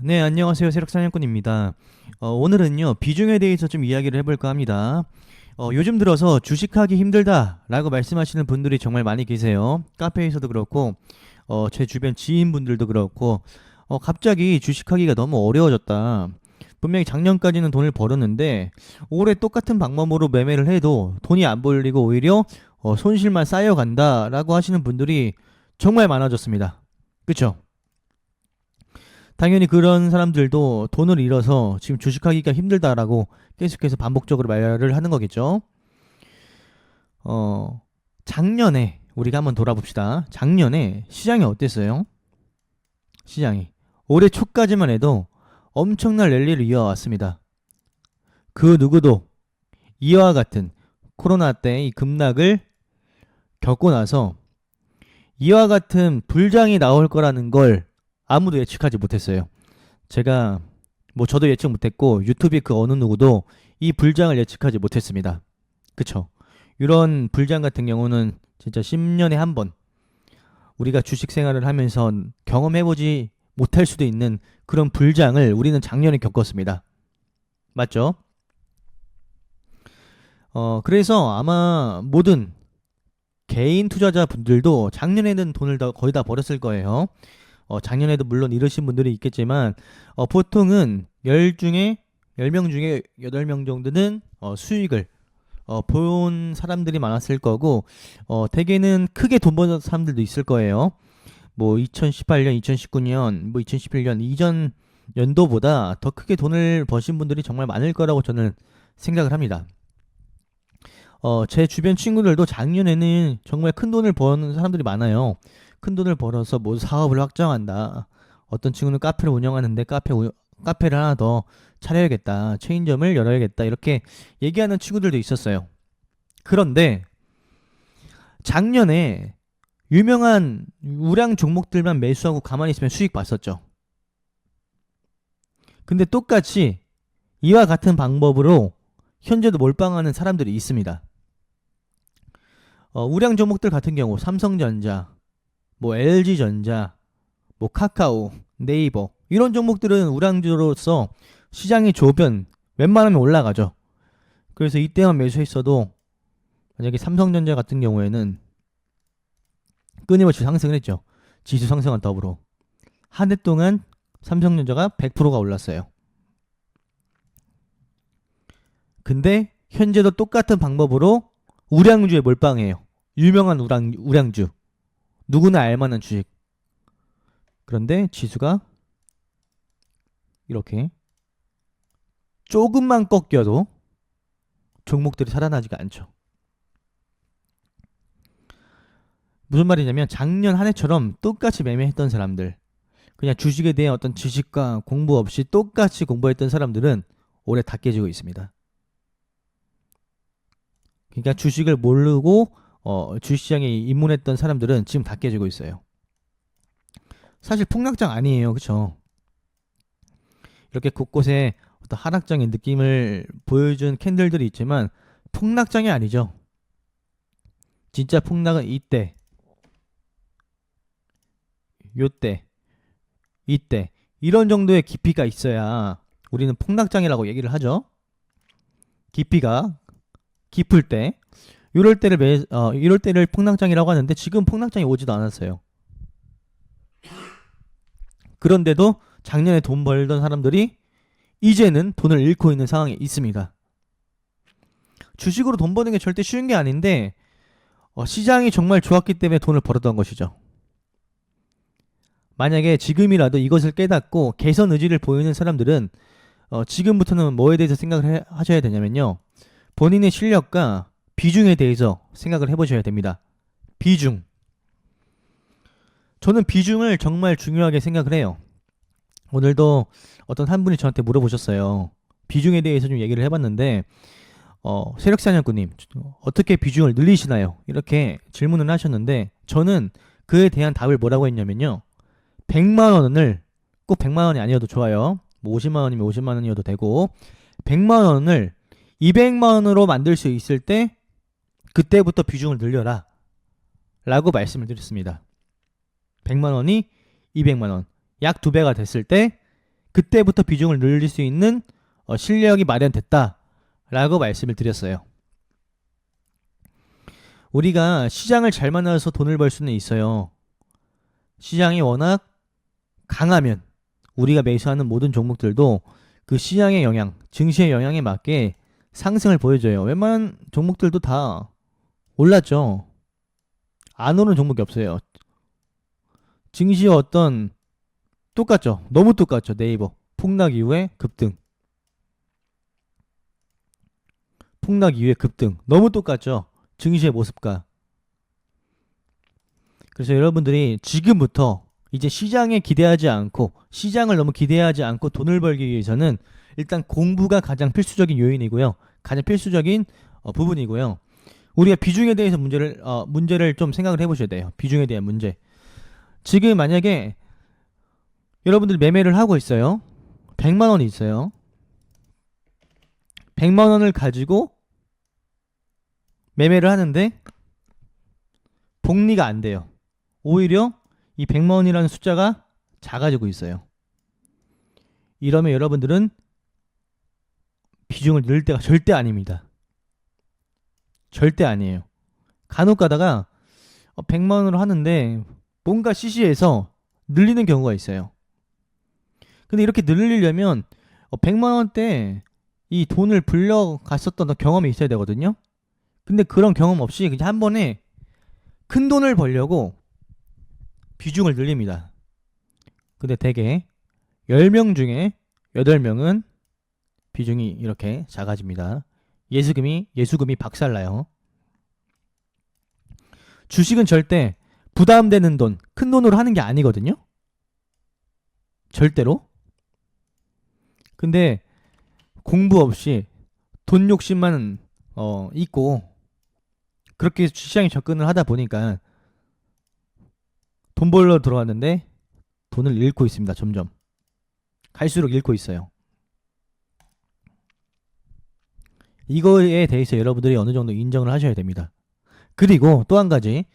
네, 안녕하세요. 세력사냥꾼입니다. 오늘은요, 비중에 대해서 좀 이야기를 해볼까 합니다. 요즘 들어서 주식하기 힘들다라고 말씀하시는 분들이 정말 많이 계세요. 카페에서도 그렇고, 제 주변 지인분들도 그렇고, 갑자기 주식하기가 너무 어려워졌다. 분명히 작년까지는 돈을 벌었는데, 올해 똑같은 방법으로 매매를 해도 돈이 안 벌리고 오히려 손실만 쌓여간다라고 하시는 분들이 정말 많아졌습니다. 그쵸? 당연히 그런 사람들도 돈을 잃어서 지금 주식하기가 힘들다라고 계속해서 반복적으로 말을 하는 거겠죠. 어, 작년에 우리가 한번 돌아봅시다. 작년에 시장이 어땠어요? 시장이 올해 초까지만 해도 엄청난 랠리를 이어왔습니다. 그 누구도 이와 같은 코로나 때 이 급락을 겪고 나서 이와 같은 불장이 나올 거라는 걸 아무도 예측하지 못했어요. 제가 저도 예측 못했고 유튜브의 그 어느 누구도 이 불장을 예측하지 못했습니다. 그쵸? 이런 불장 같은 경우는 진짜 10년에 한 번 우리가 주식 생활을 하면서 경험해보지 못할 수도 있는 그런 불장을 우리는 작년에 겪었습니다. 맞죠? 그래서 아마 모든 개인 투자자 분들도 작년에는 돈을 거의 다 벌었을 거예요. 작년에도 물론 이러신 분들이 있겠지만 보통은 10명 중에 8명 정도는 수익을 본 사람들이 많았을 거고 대개는 크게 돈 버는 사람들도 있을 거예요. 2018년, 2019년, 2011년 이전 연도보다 더 크게 돈을 버신 분들이 정말 많을 거라고 저는 생각을 합니다. 제 주변 친구들도 작년에는 정말 큰 돈을 버는 사람들이 많아요. 큰 돈을 벌어서 사업을 확장한다. 어떤 친구는 카페를 운영하는데 카페를 하나 더 차려야겠다. 체인점을 열어야겠다. 이렇게 얘기하는 친구들도 있었어요. 그런데 작년에 유명한 우량 종목들만 매수하고 가만히 있으면 수익 봤었죠. 근데 똑같이 이와 같은 방법으로 현재도 몰빵하는 사람들이 있습니다. 우량 종목들 같은 경우 삼성전자, LG전자, 카카오, 네이버 이런 종목들은 우량주로서 시장이 좁으면 웬만하면 올라가죠. 그래서 이때만 매수했어도 만약에 삼성전자 같은 경우에는 끊임없이 상승을 했죠. 지수 상승한 더불어 한 해 동안 삼성전자가 100%가 올랐어요. 근데 현재도 똑같은 방법으로 우량주에 몰빵해요. 유명한 우량주 누구나 알만한 주식. 그런데 지수가 이렇게 조금만 꺾여도 종목들이 살아나지가 않죠. 무슨 말이냐면 작년 한 해처럼 똑같이 매매했던 사람들, 그냥 주식에 대한 어떤 지식과 공부 없이 똑같이 공부했던 사람들은 올해 다 깨지고 있습니다. 그러니까 주식을 모르고 주식시장에 입문했던 사람들은 지금 다 깨지고 있어요. 사실 폭락장 아니에요. 그쵸? 이렇게 곳곳에 어떤 하락장의 느낌을 보여준 캔들들이 있지만 폭락장이 아니죠. 진짜 폭락은 이때, 요때, 이때 이런 정도의 깊이가 있어야 우리는 폭락장이라고 얘기를 하죠. 깊이가 깊을 때 이럴 때를 폭락장이라고 하는데 지금 폭락장이 오지도 않았어요. 그런데도 작년에 돈 벌던 사람들이 이제는 돈을 잃고 있는 상황에 있습니다. 주식으로 돈 버는 게 절대 쉬운 게 아닌데 시장이 정말 좋았기 때문에 돈을 벌었던 것이죠. 만약에 지금이라도 이것을 깨닫고 개선 의지를 보이는 사람들은 지금부터는 뭐에 대해서 생각을 하셔야 되냐면요. 본인의 실력과 비중에 대해서 생각을 해보셔야 됩니다. 비중. 저는 비중을 정말 중요하게 생각을 해요. 오늘도 어떤 한 분이 저한테 물어보셨어요. 비중에 대해서 좀 얘기를 해봤는데 세력사냥꾼님 어떻게 비중을 늘리시나요? 이렇게 질문을 하셨는데 저는 그에 대한 답을 뭐라고 했냐면요. 100만 원을 꼭 100만 원이 아니어도 좋아요. 50만 원이면 50만 원이어도 되고 100만 원을 200만 원으로 만들 수 있을 때 그때부터 비중을 늘려라 라고 말씀을 드렸습니다. 100만 원이 200만 원 약 2배가 됐을 때 그때부터 비중을 늘릴 수 있는 실력이 마련됐다라고 말씀을 드렸어요. 우리가 시장을 잘 만나서 돈을 벌 수는 있어요. 시장이 워낙 강하면 우리가 매수하는 모든 종목들도 그 시장의 영향, 증시의 영향에 맞게 상승을 보여줘요. 웬만한 종목들도 다 올랐죠. 안 오른 종목이 없어요. 증시와 어떤 똑같죠. 너무 똑같죠. 네이버 폭락 이후에 급등. 폭락 이후에 급등. 너무 똑같죠. 증시의 모습과. 그래서 여러분들이 지금부터 이제 시장에 기대하지 않고 시장을 너무 기대하지 않고 돈을 벌기 위해서는 일단 공부가 가장 필수적인 요인이고요. 가장 필수적인 부분이고요. 우리가 비중에 대해서 문제를 좀 생각을 해보셔야 돼요. 비중에 대한 문제. 지금 만약에 여러분들이 매매를 하고 있어요. 100만 원이 있어요. 100만 원을 가지고 매매를 하는데 복리가 안 돼요. 오히려 이 100만 원이라는 숫자가 작아지고 있어요. 이러면 여러분들은 비중을 넣을 때가 절대 아닙니다. 절대 아니에요. 간혹 가다가 100만 원으로 하는데 뭔가 시시해서 늘리는 경우가 있어요. 근데 이렇게 늘리려면 100만 원대 이 돈을 불려갔었던 경험이 있어야 되거든요. 근데 그런 경험 없이 그냥 한 번에 큰 돈을 벌려고 비중을 늘립니다. 근데 대개 10명 중에 8명은 비중이 이렇게 작아집니다. 예수금이 박살나요. 주식은 절대 부담되는 돈, 큰 돈으로 하는 게 아니거든요. 절대로. 근데 공부 없이 돈 욕심만 있고 그렇게 시장에 접근을 하다 보니까 돈 벌러 들어왔는데 돈을 잃고 있습니다. 점점. 갈수록 잃고 있어요. 이거에 대해서 여러분들이 어느 정도 인정을 하셔야 됩니다. 그리고 또 한 가지.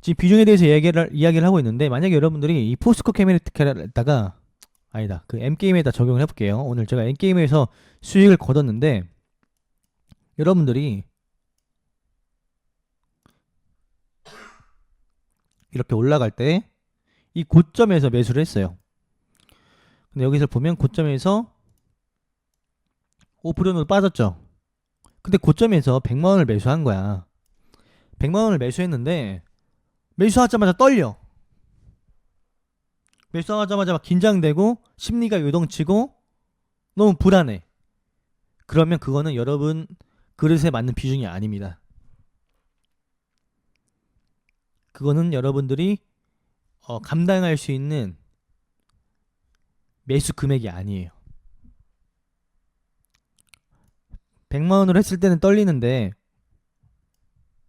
지금 비중에 대해서 이야기를 하고 있는데 만약에 여러분들이 이 포스코 케미칼에다가 아니다. 그 M게임에다 적용을 해볼게요. 오늘 제가 M게임에서 수익을 거뒀는데 여러분들이 이렇게 올라갈 때 이 고점에서 매수를 했어요. 근데 여기서 보면 고점에서 5% 정도 빠졌죠. 근데 고점에서 100만 원을 매수한 거야. 100만 원을 매수했는데 매수하자마자 떨려. 매수하자마자 막 긴장되고 심리가 요동치고 너무 불안해. 그러면 그거는 여러분 그릇에 맞는 비중이 아닙니다. 그거는 여러분들이 감당할 수 있는 매수 금액이 아니에요. 100만 원으로 했을 때는 떨리는데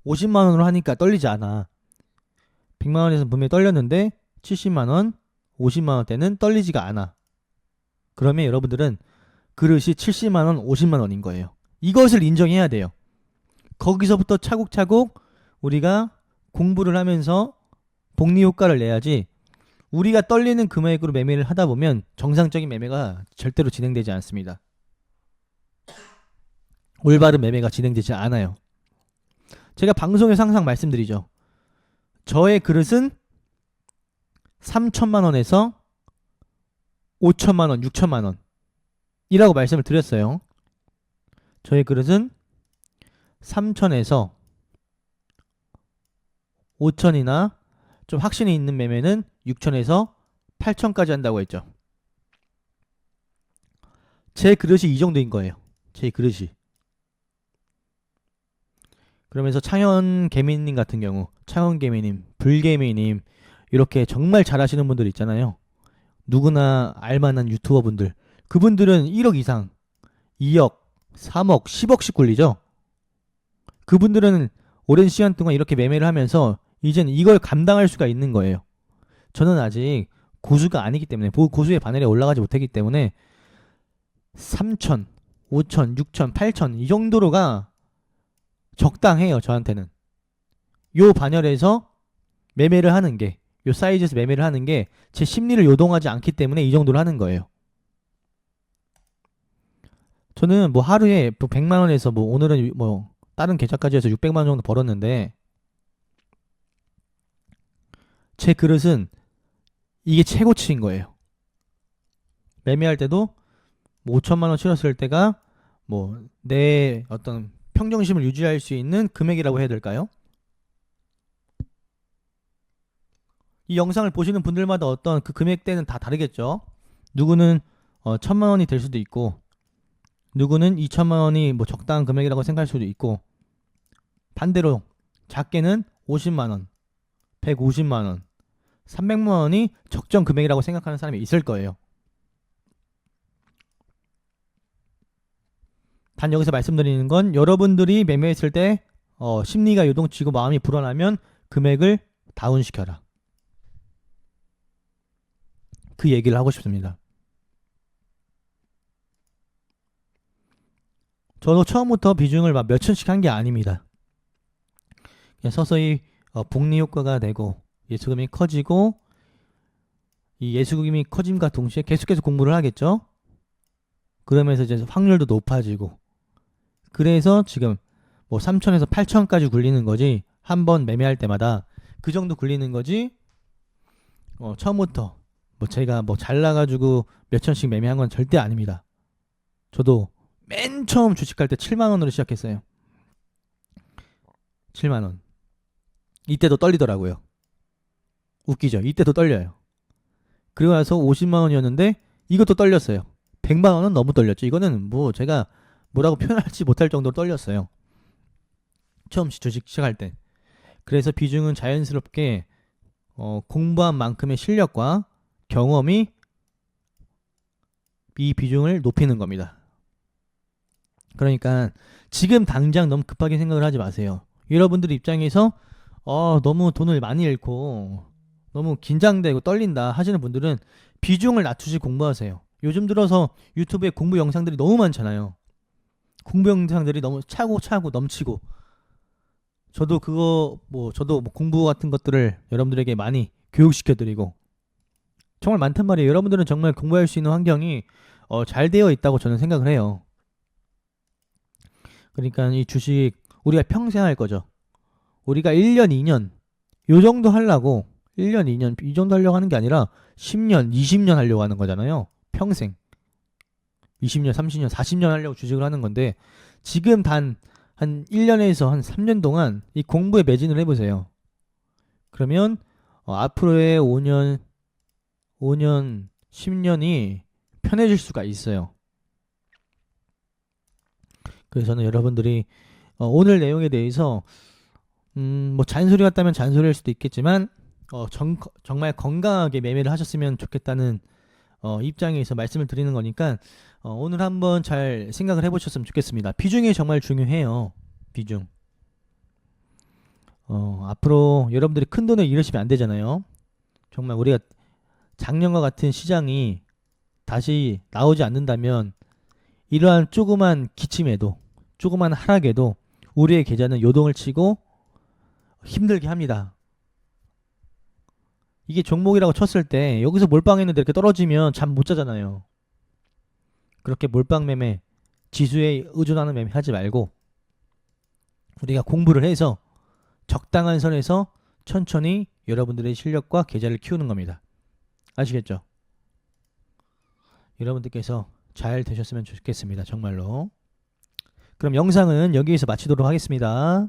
50만 원으로 하니까 떨리지 않아. 100만 원에서 분명히 떨렸는데 70만 원, 50만 원 때는 떨리지가 않아. 그러면 여러분들은 그릇이 70만 원, 50만 원인 거예요. 이것을 인정해야 돼요. 거기서부터 차곡차곡 우리가 공부를 하면서 복리 효과를 내야지 우리가 떨리는 금액으로 매매를 하다 보면 정상적인 매매가 절대로 진행되지 않습니다. 올바른 매매가 진행되지 않아요. 제가 방송에서 항상 말씀드리죠. 저의 그릇은 3천만 원에서 5천만 원, 6천만 원 이라고 말씀을 드렸어요. 저의 그릇은 3천에서 5천이나 좀 확신이 있는 매매는 6천에서 8천까지 한다고 했죠. 제 그릇이 이 정도인 거예요. 제 그릇이. 그러면서 창현 개미님 같은 경우, 창현 개미님, 불개미님 이렇게 정말 잘하시는 분들 있잖아요. 누구나 알만한 유튜버 분들. 그분들은 1억 이상, 2억, 3억, 10억씩 굴리죠. 그분들은 오랜 시간 동안 이렇게 매매를 하면서 이젠 이걸 감당할 수가 있는 거예요. 저는 아직 고수가 아니기 때문에 고수의 바늘에 올라가지 못했기 때문에 3천, 5천, 6천, 8천 이 정도로가 적당해요. 저한테는. 요 반열에서 매매를 하는 게, 요 사이즈에서 매매를 하는 게 제 심리를 요동하지 않기 때문에 이 정도로 하는 거예요. 저는 뭐 하루에 뭐 100만 원에서 뭐 오늘은 뭐 다른 계좌까지 해서 600만 원 정도 벌었는데 제 그릇은 이게 최고치인 거예요. 매매할 때도 뭐 5천만 원 치렀을 때가 뭐 내 어떤 평정심을 유지할 수 있는 금액이라고 해야 될까요? 이 영상을 보시는 분들마다 어떤 그 금액대는 다 다르겠죠. 누구는 1천만 원이 될 수도 있고, 누구는 2천만 원이 뭐 적당한 금액이라고 생각할 수도 있고, 반대로 작게는 50만 원, 150만 원, 300만 원이 적정 금액이라고 생각하는 사람이 있을 거예요. 단 여기서 말씀드리는 건 여러분들이 매매했을 때 심리가 요동치고 마음이 불안하면 금액을 다운시켜라. 그 얘기를 하고 싶습니다. 저도 처음부터 비중을 막 몇천씩 한 게 아닙니다. 그냥 서서히 복리 효과가 되고 예수금이 커지고, 이 예수금이 커짐과 동시에 계속해서 공부를 하겠죠. 그러면서 이제 확률도 높아지고, 그래서 지금 뭐 3천에서 8천까지 굴리는 거지, 한 번 매매할 때마다 그 정도 굴리는 거지. 처음부터 뭐 제가 뭐 잘나가지고 몇천씩 매매한 건 절대 아닙니다. 저도 맨 처음 주식할 때 7만 원으로 시작했어요. 7만 원. 이때도 떨리더라고요. 웃기죠? 이때도 떨려요. 그리고 나서 50만 원이었는데 이것도 떨렸어요. 100만 원은 너무 떨렸죠. 이거는 뭐 제가 뭐라고 표현할지 못할 정도로 떨렸어요. 처음 주식 시작할 때. 그래서 비중은 자연스럽게 공부한 만큼의 실력과 경험이 이 비중을 높이는 겁니다. 그러니까 지금 당장 너무 급하게 생각을 하지 마세요. 여러분들 입장에서 너무 돈을 많이 잃고 너무 긴장되고 떨린다 하시는 분들은 비중을 낮추시고 공부하세요. 요즘 들어서 유튜브에 공부 영상들이 너무 많잖아요. 공부 영상들이 너무 차고 넘치고, 저도 저도 뭐 공부 같은 것들을 여러분들에게 많이 교육시켜드리고 정말 많단 말이에요. 여러분들은 정말 공부할 수 있는 환경이 잘 되어 있다고 저는 생각을 해요. 그러니까 이 주식 우리가 평생 할 거죠. 우리가 1년, 2년 요 정도 하려고, 1년, 2년 이 정도 하려고 하는 게 아니라 10년, 20년 하려고 하는 거잖아요. 평생. 20년, 30년, 40년 하려고 주식을 하는 건데, 지금 한 1년에서 한 3년 동안 이 공부에 매진을 해보세요. 그러면 앞으로의 5년, 10년이 편해질 수가 있어요. 그래서 저는 여러분들이 오늘 내용에 대해서 뭐 잔소리 같다면 잔소리할 수도 있겠지만 정말 건강하게 매매를 하셨으면 좋겠다는 입장에서 말씀을 드리는 거니까 오늘 한번 잘 생각을 해보셨으면 좋겠습니다. 비중이 정말 중요해요. 비중. 앞으로 여러분들이 큰 돈을 잃으시면 안 되잖아요. 정말 우리가 작년과 같은 시장이 다시 나오지 않는다면 이러한 조그만 기침에도, 조그만 하락에도 우리의 계좌는 요동을 치고 힘들게 합니다. 이게 종목이라고 쳤을 때 여기서 몰빵했는데 이렇게 떨어지면 잠 못 자잖아요. 그렇게 몰빵 매매, 지수에 의존하는 매매 하지 말고 우리가 공부를 해서 적당한 선에서 천천히 여러분들의 실력과 계좌를 키우는 겁니다. 아시겠죠? 여러분들께서 잘 되셨으면 좋겠습니다. 정말로. 그럼 영상은 여기에서 마치도록 하겠습니다.